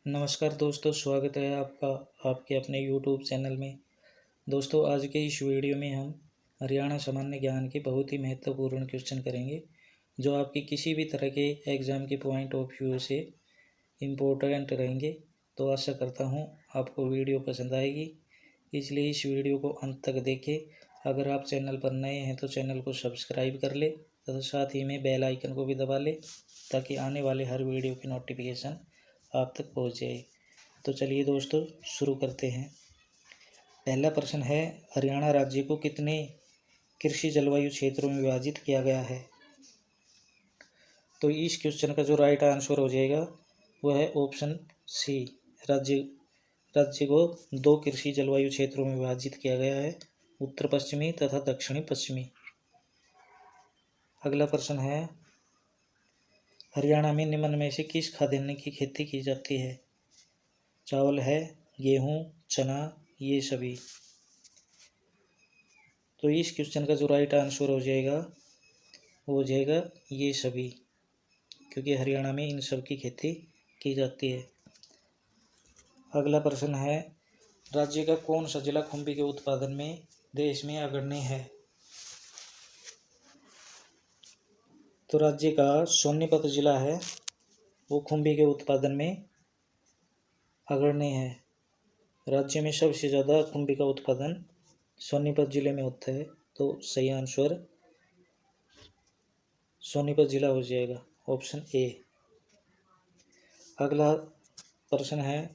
नमस्कार दोस्तों, स्वागत है आपका आपके अपने यूट्यूब चैनल में। दोस्तों, आज के इस वीडियो में हम हरियाणा सामान्य ज्ञान के बहुत ही महत्वपूर्ण क्वेश्चन करेंगे, जो आपकी किसी भी तरह के एग्ज़ाम के पॉइंट ऑफ व्यू से इम्पोर्टेंट रहेंगे। तो आशा करता हूँ आपको वीडियो पसंद आएगी, इसलिए इस वीडियो को अंत तक देखें। अगर आप चैनल पर नए हैं तो चैनल को सब्सक्राइब कर ले तथा साथ ही में बेल आइकन को भी दबा ले, ताकि आने वाले हर वीडियो की नोटिफिकेशन आप तक पहुँच जाए। तो चलिए दोस्तों, शुरू करते हैं। पहला प्रश्न है, हरियाणा राज्य को कितने कृषि जलवायु क्षेत्रों में विभाजित किया गया है? तो इस क्वेश्चन का जो राइट आंसर हो जाएगा वह है ऑप्शन सी। राज्य को 2 कृषि जलवायु क्षेत्रों में विभाजित किया गया है, उत्तर पश्चिमी तथा दक्षिणी पश्चिमी। अगला प्रश्न है, हरियाणा में निम्न में से किस खाद्यान्न की खेती की जाती है? चावल है, गेहूँ, चना, ये सभी। तो इस क्वेश्चन का जो राइट आंसर हो जाएगा वो हो जाएगा ये सभी, क्योंकि हरियाणा में इन सब की खेती की जाती है। अगला प्रश्न है, राज्य का कौन सा जिला खुम्भी के उत्पादन में देश में अग्रणी है? तो राज्य का सोनीपत जिला है, वो खुम्भी के उत्पादन में अग्रणी है। राज्य में सबसे ज़्यादा खुम्भी का उत्पादन सोनीपत जिले में होता है, तो सही आंसर सोनीपत जिला हो जाएगा, ऑप्शन ए। अगला प्रश्न है,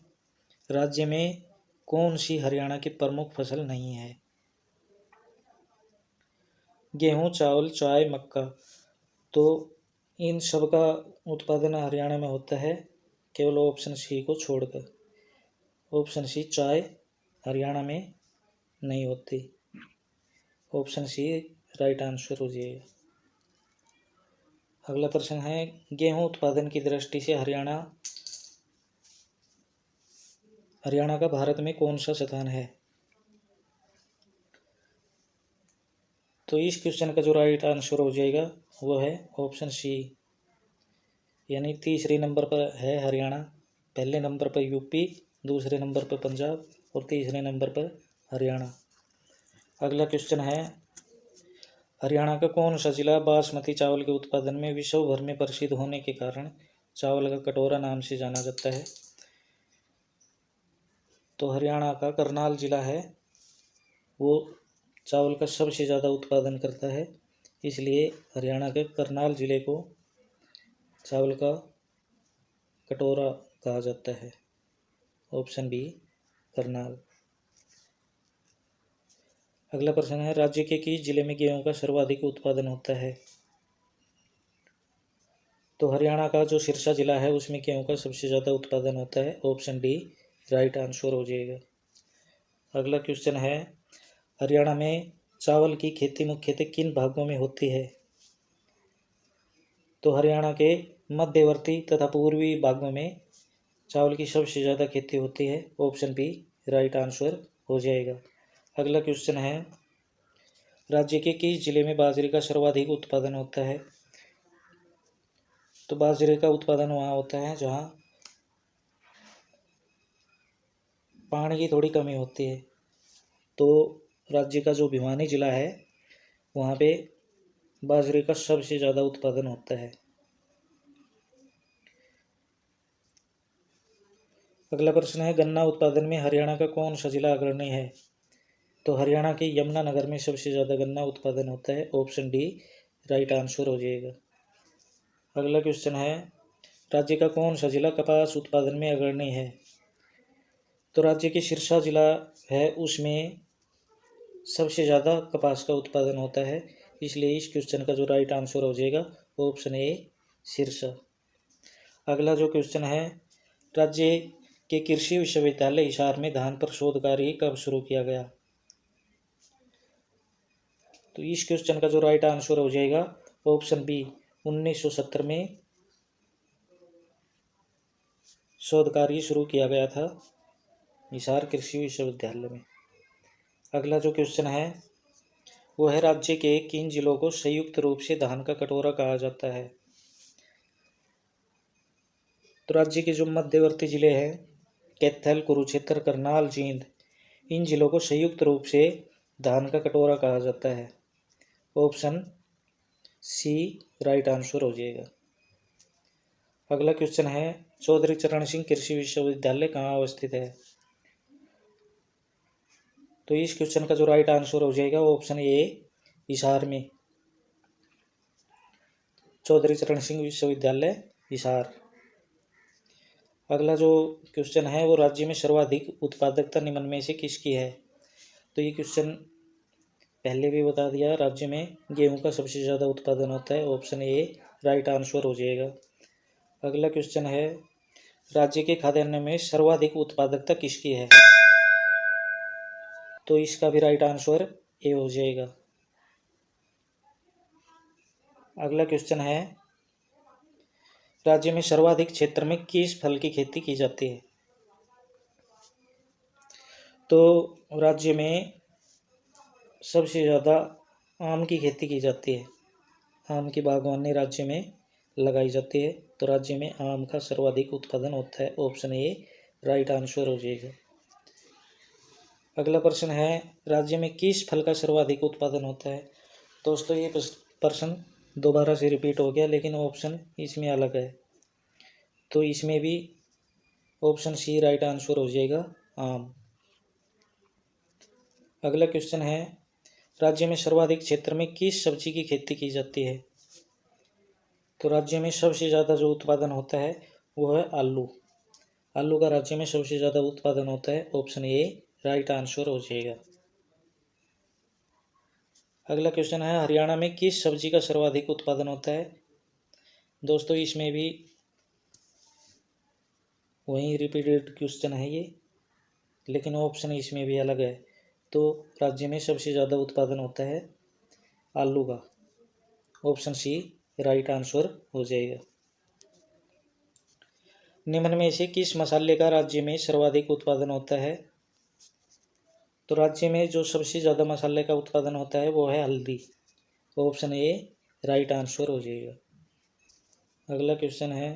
राज्य में कौन सी हरियाणा की प्रमुख फसल नहीं है? गेहूं, चावल, चाय, मक्का। तो इन सब का उत्पादन हरियाणा में होता है, केवल ऑप्शन सी को छोड़कर। ऑप्शन सी, चाय हरियाणा में नहीं होती। ऑप्शन सी राइट आंसर हो जाएगा। अगला प्रश्न है, गेहूं उत्पादन की दृष्टि से हरियाणा का भारत में कौन सा स्थान है? तो इस क्वेश्चन का जो राइट आंसर हो जाएगा वो है ऑप्शन सी, यानी तीसरे नंबर पर है हरियाणा। पहले नंबर पर यूपी, दूसरे नंबर पर पंजाब और तीसरे नंबर पर हरियाणा। अगला क्वेश्चन है, हरियाणा का कौन सा जिला बासमती चावल के उत्पादन में विश्व भर में प्रसिद्ध होने के कारण चावल का कटोरा नाम से जाना जाता है? तो हरियाणा का करनाल जिला है, वो चावल का सबसे ज़्यादा उत्पादन करता है, इसलिए हरियाणा के करनाल जिले को चावल का कटोरा कहा जाता है। Option B, Karnal. अगला प्रश्न है, राज्य के किस जिले में गेहूं का सर्वाधिक उत्पादन होता है? तो हरियाणा का जो सिरसा जिला है उसमें गेहूं का सबसे ज़्यादा उत्पादन होता है। ऑप्शन डी राइट आंसर हो जाएगा। अगला क्वेश्चन है, हरियाणा में चावल की खेती मुख्यतः किन भागों में होती है? तो हरियाणा के मध्यवर्ती तथा पूर्वी भागों में चावल की सबसे ज़्यादा खेती होती है। ऑप्शन बी राइट आंसर हो जाएगा। अगला क्वेश्चन है, राज्य के किस जिले में बाजरे का सर्वाधिक उत्पादन होता है? तो बाजरे का उत्पादन वहाँ होता है जहाँ पानी की थोड़ी कमी होती है। तो राज्य का जो भिवानी जिला है वहाँ पे बाजरे का सबसे ज़्यादा उत्पादन होता है। अगला प्रश्न है, गन्ना उत्पादन में हरियाणा का कौन सा जिला अग्रणी है? तो हरियाणा के यमुनानगर में सबसे ज़्यादा गन्ना उत्पादन होता है। ऑप्शन डी राइट आंसर हो जाएगा। अगला क्वेश्चन है, राज्य का कौन सा जिला कपास उत्पादन में अग्रणी है? तो राज्य के सिरसा जिला है, उसमें सबसे ज़्यादा कपास का उत्पादन होता है, इसलिए इस क्वेश्चन का जो राइट आंसर हो जाएगा ऑप्शन ए, सिरसा। अगला जो क्वेश्चन है, राज्य के कृषि विश्वविद्यालय हिसार में धान पर शोध कार्य कब शुरू किया गया? तो इस क्वेश्चन का जो राइट आंसर हो जाएगा ऑप्शन बी, 1970 में शोध कार्य शुरू किया गया था हिसार कृषि विश्वविद्यालय में। अगला जो क्वेश्चन है वो है, राज्य के किन जिलों को संयुक्त रूप से धान का कटोरा कहा जाता है? तो राज्य के जो मध्यवर्ती जिले हैं कैथल, कुरुक्षेत्र, करनाल, जींद, इन जिलों को संयुक्त रूप से धान का कटोरा कहा जाता है। ऑप्शन सी राइट आंसर हो जाएगा। अगला क्वेश्चन है चौधरी चरण सिंह कृषि विश्वविद्यालय कहाँ अवस्थित है? तो इस क्वेश्चन का जो राइट आंसर हो जाएगा ऑप्शन ए हिसार में, चौधरी चरण सिंह विश्वविद्यालय हिसार। अगला जो क्वेश्चन है वो राज्य में सर्वाधिक उत्पादकता निम्न में से किसकी है? तो ये क्वेश्चन पहले भी बता दिया, राज्य में गेहूं का सबसे ज़्यादा उत्पादन होता है। ऑप्शन ए राइट आंसर हो जाएगा। अगला क्वेश्चन है राज्य के खाद्यान्न में सर्वाधिक उत्पादकता किसकी है? तो इसका भी राइट आंसर ए हो जाएगा। अगला क्वेश्चन है राज्य में सर्वाधिक क्षेत्र में किस फल की खेती की जाती है? तो राज्य में सबसे ज़्यादा आम की खेती की जाती है। आम की बागवानी राज्य में लगाई जाती है, तो राज्य में आम का सर्वाधिक उत्पादन होता है। ऑप्शन ए राइट आंसर हो जाएगा। अगला प्रश्न है राज्य में किस फल का सर्वाधिक उत्पादन होता है? दोस्तों ये प्रश्न दोबारा से रिपीट हो गया, लेकिन ऑप्शन इसमें अलग है, तो इसमें भी ऑप्शन सी राइट आंसर हो जाएगा, आम। अगला क्वेश्चन है राज्य में सर्वाधिक क्षेत्र में किस सब्जी की खेती की जाती है? तो राज्य में सबसे ज़्यादा जो उत्पादन होता है वो है आलू। आलू का राज्य में सबसे ज़्यादा उत्पादन होता है। ऑप्शन ए राइट आंसर हो जाएगा। अगला क्वेश्चन है हरियाणा में किस सब्जी का सर्वाधिक उत्पादन होता है? दोस्तों इसमें भी वही रिपीटेड क्वेश्चन है ये, लेकिन ऑप्शन इसमें भी अलग है। तो राज्य में सबसे ज़्यादा उत्पादन होता है आलू का। ऑप्शन सी राइट आंसर हो जाएगा। निम्न में से किस मसाले का राज्य में सर्वाधिक उत्पादन होता है? तो राज्य में जो सबसे ज़्यादा मसाले का उत्पादन होता है वो है हल्दी। ऑप्शन ए राइट आंसर हो जाएगा। अगला क्वेश्चन है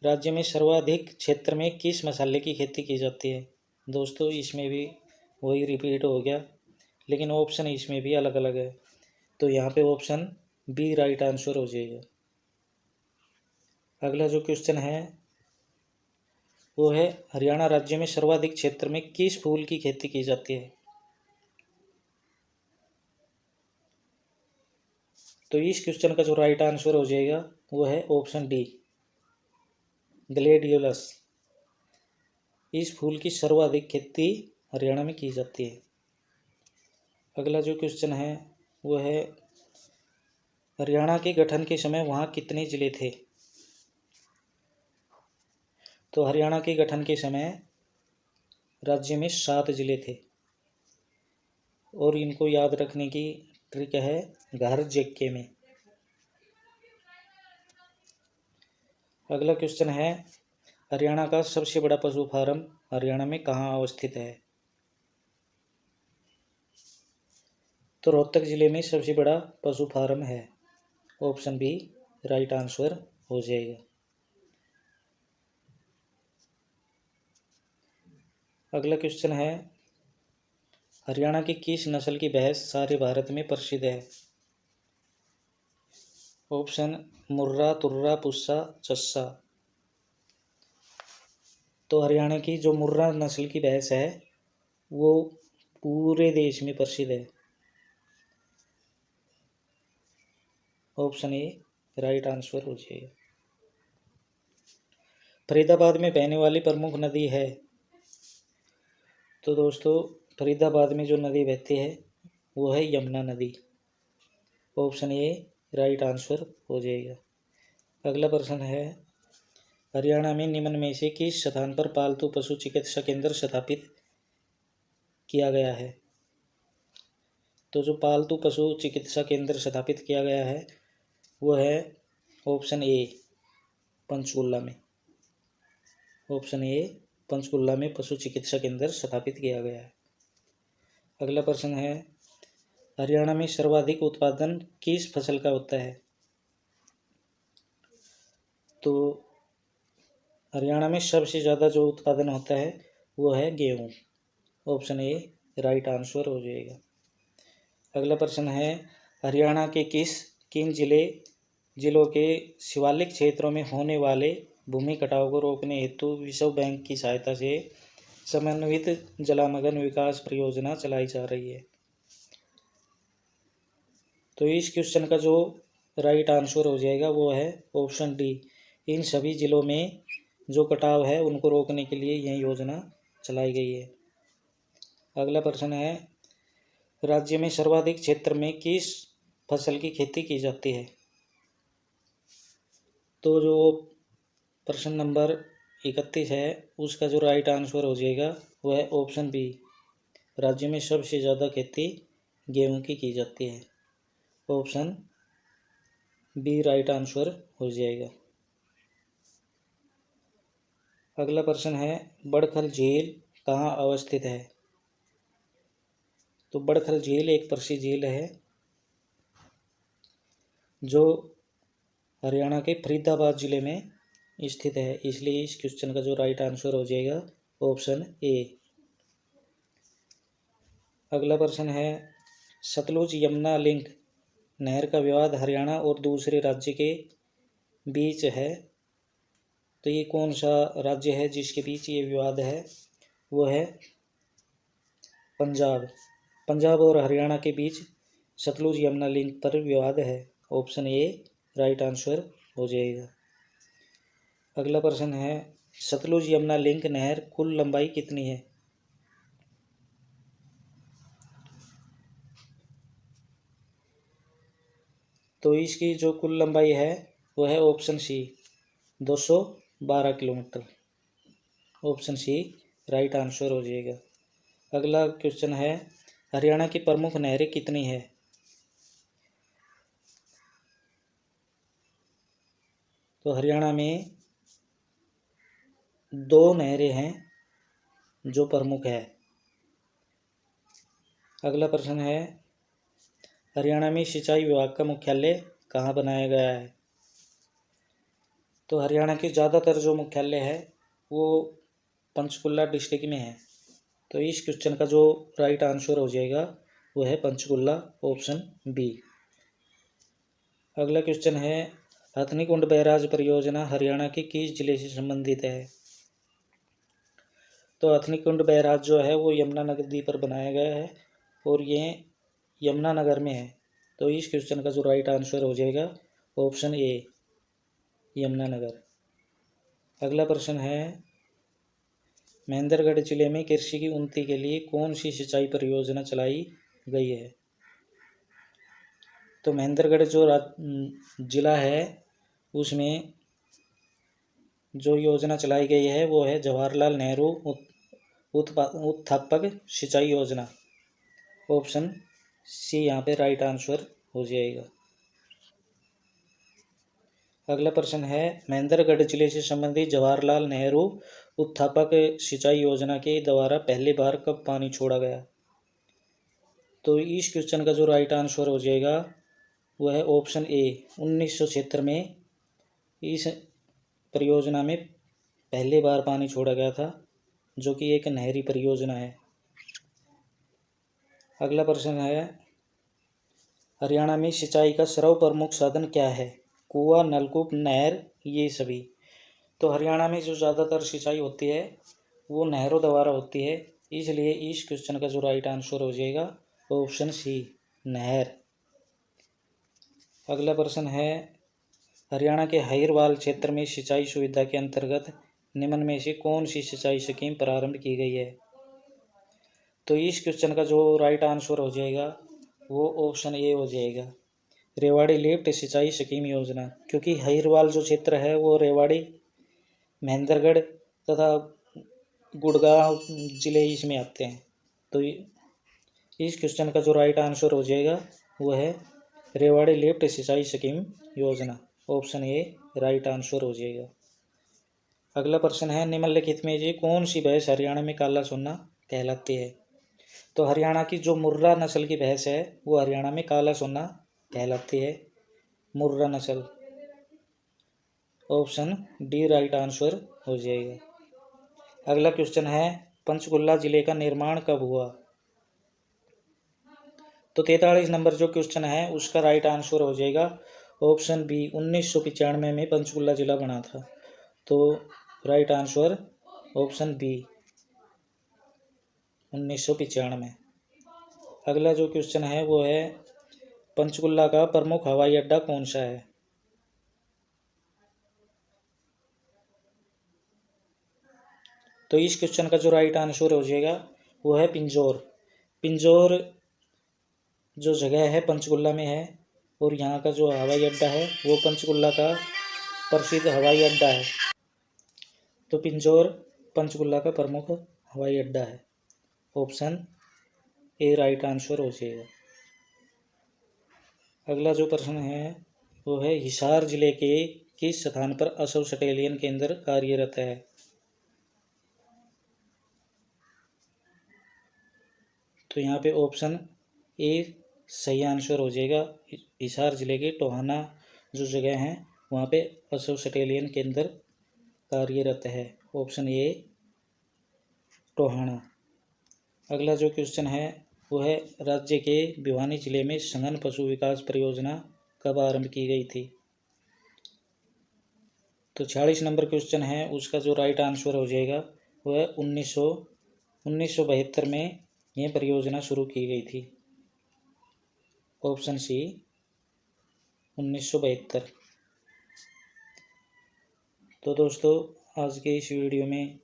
राज्य में सर्वाधिक क्षेत्र में किस मसाले की खेती की जाती है? दोस्तों इसमें भी वही रिपीट हो गया, लेकिन ऑप्शन इसमें भी अलग अलग है, तो यहाँ पे ऑप्शन बी राइट आंसर हो जाएगा। अगला जो क्वेश्चन है वो है हरियाणा राज्य में सर्वाधिक क्षेत्र में किस फूल की खेती की जाती है? तो इस क्वेश्चन का जो राइट आंसर हो जाएगा वो है ऑप्शन डी ग्लेडियोलस। इस फूल की सर्वाधिक खेती हरियाणा में की जाती है। अगला जो क्वेश्चन है वो है हरियाणा के गठन के समय वहाँ कितने जिले थे? तो हरियाणा के गठन के समय राज्य में 7 जिले थे, और इनको याद रखने की ट्रिक है घर जेके में। अगला क्वेश्चन है हरियाणा का सबसे बड़ा पशु फार्म हरियाणा में कहाँ अवस्थित है? तो रोहतक जिले में सबसे बड़ा पशु फार्म है। ऑप्शन बी राइट आंसर हो जाएगा। अगला क्वेश्चन है हरियाणा की किस नस्ल की भैंस सारे भारत में प्रसिद्ध है? ऑप्शन मुर्रा, तुर्रा, पुस्सा, चस्सा। तो हरियाणा की जो मुर्रा नस्ल की भैंस है वो पूरे देश में प्रसिद्ध है। ऑप्शन ए राइट आंसर हो जाएगा। फरीदाबाद में बहने वाली प्रमुख नदी है? तो दोस्तों फरीदाबाद में जो नदी बहती है वो है यमुना नदी। ऑप्शन ए राइट आंसर हो जाएगा। अगला प्रश्न है हरियाणा में निम्न में से किस स्थान पर पालतू पशु चिकित्सा केंद्र स्थापित किया गया है? तो जो पालतू पशु चिकित्सा केंद्र स्थापित किया गया है वो है ऑप्शन ए पंचकुला में। ऑप्शन ए पंचकुला में पशु चिकित्सा केंद्र स्थापित किया गया है। अगला प्रश्न है हरियाणा में सर्वाधिक उत्पादन किस फसल का होता है? तो हरियाणा में सबसे ज़्यादा जो उत्पादन होता है वो है गेहूँ। ऑप्शन ए राइट आंसर हो जाएगा। अगला प्रश्न है, हरियाणा के किन जिलों के शिवालिक क्षेत्रों में होने वाले भूमि कटाव को रोकने हेतु विश्व बैंक की सहायता से समन्वित जलामग्न विकास परियोजना चलाई जा रही है? तो इस क्वेश्चन का जो राइट आंसर हो जाएगा वो है ऑप्शन डी। इन सभी जिलों में जो कटाव है उनको रोकने के लिए यह योजना चलाई गई है। अगला प्रश्न है, राज्य में सर्वाधिक क्षेत्र में किस फसल की खेती की जाती है? तो जो प्रश्न नंबर 31 है उसका जो राइट आंसर हो जाएगा वह है ऑप्शन बी। राज्य में सबसे ज़्यादा खेती गेहूं की जाती है। ऑप्शन बी राइट आंसर हो जाएगा। अगला प्रश्न है, बड़खल झील कहाँ अवस्थित है? तो बड़खल झील एक प्रसिद्ध झील है जो हरियाणा के फरीदाबाद जिले में स्थित है, इसलिए इस क्वेश्चन का जो राइट आंसर हो जाएगा ऑप्शन ए। अगला प्रश्न है, सतलुज यमुना लिंक नहर का विवाद हरियाणा और दूसरे राज्य के बीच है, तो ये कौन सा राज्य है जिसके बीच ये विवाद है? वो है पंजाब और हरियाणा के बीच सतलुज यमुना लिंक पर विवाद है। ऑप्शन ए राइट आंसर हो जाएगा। अगला प्रश्न है, सतलुज यमुना लिंक नहर कुल लंबाई कितनी है? तो इसकी जो कुल लंबाई है वो है option C 212 kilometre. Option C right answer हो जाएगा। अगला क्वेश्चन है, हरियाणा की प्रमुख नहरें कितनी है? तो हरियाणा में 2 नहरें हैं जो प्रमुख है। अगला प्रश्न है, हरियाणा में सिंचाई विभाग का मुख्यालय कहाँ बनाया गया है? तो हरियाणा के ज़्यादातर जो मुख्यालय है वो पंचकुला डिस्ट्रिक्ट में है, तो इस क्वेश्चन का जो राइट आंसर हो जाएगा वो है पंचकुला। Option B. अगला क्वेश्चन है, हथनीकुंड बैराज परियोजना हरियाणा के किस जिले से संबंधित है? तो हथनीकुंड बैराज जो है वो यमुनानगर नदी पर बनाया गया है और ये यमुनानगर में है, तो इस क्वेश्चन का जो राइट आंसर हो जाएगा ऑप्शन ए यमुनानगर। अगला प्रश्न है, महेंद्रगढ़ जिले में कृषि की उन्नति के लिए कौन सी सिंचाई परियोजना चलाई गई है? तो महेंद्रगढ़ जो जिला है उसमें जो योजना चलाई गई है वो है जवाहरलाल नेहरू उत्थापक सिंचाई योजना। ऑप्शन सी यहाँ पे राइट आंसर हो जाएगा। अगला प्रश्न है, महेंद्रगढ़ जिले से संबंधित जवाहरलाल नेहरू उत्थापक सिंचाई योजना के द्वारा पहली बार कब पानी छोड़ा गया? तो इस क्वेश्चन का जो राइट आंसर हो जाएगा वह है ऑप्शन ए 1976 में इस परियोजना में पहली बार पानी छोड़ा गया था, जो कि एक नहरी परियोजना है। अगला प्रश्न है, हरियाणा में सिंचाई का सर्वप्रमुख साधन क्या है? कुआं, नलकूप, नहर, ये सभी। तो हरियाणा में जो ज़्यादातर सिंचाई होती है वो नहरों द्वारा होती है, इसलिए इस क्वेश्चन का जो राइट आंसर हो जाएगा ऑप्शन सी नहर। अगला प्रश्न है, हरियाणा के हहीरवाल क्षेत्र में सिंचाई सुविधा के अंतर्गत निम्न में से कौन सी सिंचाई स्कीम प्रारंभ की गई है? तो इस क्वेश्चन का जो राइट आंसर हो जाएगा वो ऑप्शन ए हो जाएगा, रेवाड़ी लिफ्ट सिंचाई स्कीम योजना, क्योंकि हहीरवाल जो क्षेत्र है वो रेवाड़ी, महेंद्रगढ़ तथा गुड़गांव जिले इसमें आते हैं, तो इस क्वेश्चन का जो राइट आंसर हो जाएगा वो है रेवाड़ी लिफ्ट सिंचाई स्कीम योजना। ऑप्शन ए राइट आंसर हो जाएगा। अगला प्रश्न है, निम्नलिखित में से कौन सी भैंस हरियाणा में काला सोना कहलाती है? तो हरियाणा की जो मुर्रा नस्ल की भैंस है वो हरियाणा में काला सोना कहलाती है, मुर्रा नस्ल। ऑप्शन डी राइट आंसर हो जाएगा। अगला क्वेश्चन है पंचकुला जिले का निर्माण कब हुआ? तो 43 नंबर जो क्वेश्चन है उसका राइट आंसर हो जाएगा ऑप्शन बी 1995 में पंचकुला जिला बना था। तो राइट आंसर ऑप्शन बी 1995। अगला जो क्वेश्चन है वो है पंचकुला का प्रमुख हवाई अड्डा कौन सा है? तो इस क्वेश्चन का जो राइट आंसर हो जाएगा वो है पिंजौर। पिंजौर जो जगह है पंचकुला में है और यहाँ का जो हवाई अड्डा है वो पंचकुला का प्रसिद्ध हवाई अड्डा है। तो पिंजौर पंचकुला का प्रमुख हवाई अड्डा है। ऑप्शन ए राइट आंसर हो जाएगा। अगला जो प्रश्न है वो है हिसार जिले के किस स्थान पर अशोक सटेलियन केंद्र कार्यरत है? तो यहाँ पे ऑप्शन ए सही आंसर हो जाएगा। हिसार जिले के टोहाना जो जगह है वहाँ पे अशोक सटेलियन केंद्र कार्यरत है। Option A Tohana. अगला जो क्वेश्चन है वो है राज्य के भिवानी जिले में सघन पशु विकास परियोजना कब आरंभ की गई थी? तो 46 नंबर क्वेश्चन है उसका जो राइट आंसर हो जाएगा वो है 1972 में यह परियोजना शुरू की गई थी। Option C 1972। तो दोस्तों आज के इस वीडियो में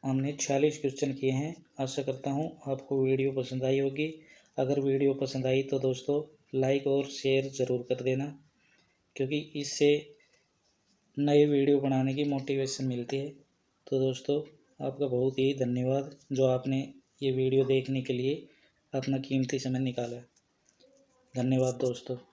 हमने 46 क्वेश्चन किए हैं। आशा करता हूँ आपको वीडियो पसंद आई होगी। अगर वीडियो पसंद आई तो दोस्तों लाइक और शेयर ज़रूर कर देना, क्योंकि इससे नए वीडियो बनाने की मोटिवेशन मिलती है। तो दोस्तों आपका बहुत ही धन्यवाद जो आपने ये वीडियो देखने के लिए अपना कीमती समय निकाला। धन्यवाद दोस्तों।